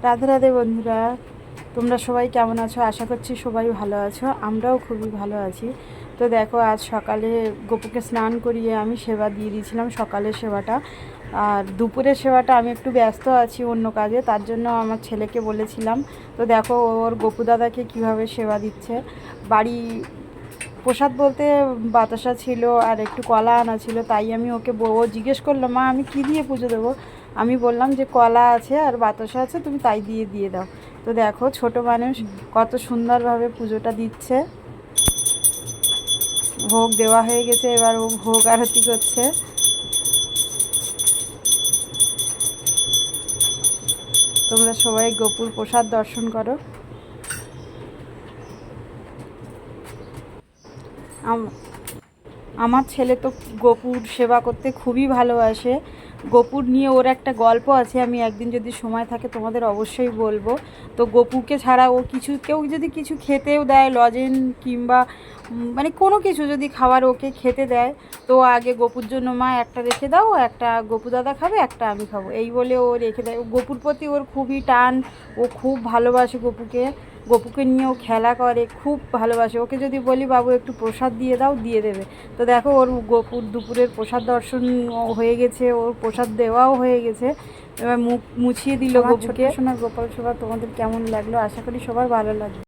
রাধে রাধে বন্ধুরা, তোমরা সবাই কেমন আছো? আশা করছি সবাই ভালো আছো, আমরাও খুবই ভালো আছি। তো দেখো, আজ সকালে গপুকে স্নান করিয়ে আমি সেবা দিয়ে দিয়েছিলাম, সকালের সেবাটা। আর দুপুরের সেবাটা আমি একটু ব্যস্ত আছি অন্য কাজে, তার জন্য আমার ছেলেকে বলেছিলাম। তো দেখো ওর গপু দাদাকে কীভাবে সেবা দিচ্ছে। বাড়ি প্রসাদ বলতে বাতাসা ছিল আর একটু কলা আনা ছিল, তাই আমি ওকে ও জিজ্ঞেস করলো, মা আমি কী দিয়ে পুজো দেবো? আমি বললাম যে কলা আছে আর বাতাসা আছে, তুমি তাই দিয়ে দিয়ে দাও। তো দেখো ছোট মানুষ কত সুন্দরভাবে পুজোটা দিচ্ছে। ভোগ দেওয়া হয়ে গেছে, এবার ও ভোগ আরতি করছে। তোমরা সবাই গোপুর প্রসাদ দর্শন করো। আমার ছেলে তো গপুর সেবা করতে খুবই ভালোবাসে। গপুর নিয়ে ওর একটা গল্প আছে, আমি একদিন যদি সময় থাকে তোমাদের অবশ্যই বলবো। তো গপুকে ছাড়া ও কেউ যদি কিছু খেতেও দেয়, লজেন কিংবা মানে কোনো কিছু যদি খাবার ওকে খেতে দেয়, তো আগে গপুর জন্য মা একটা রেখে দাও, একটা গপু দাদা খাবে, একটা আমি খাবো, এই বলে ও রেখে দেয়। গপুর প্রতি ওর খুবই টান, ও খুব ভালোবাসে গপুকে নিয়েও খেলা করে, খুব ভালোবাসে। ওকে যদি বলি বাবু একটু প্রসাদ দিয়ে দাও, দিয়ে দেবে। তো দেখো ওর গপুর দুপুরের প্রসাদ দর্শন হয়ে গেছে, ওর প্রসাদ দেওয়াও হয়ে গেছে। এবার মুখ মুছিয়ে দিল গপুকে। সোনার গোপাল সেবা তোমাদের কেমন লাগলো? আশা করি সবার ভালো লাগবে।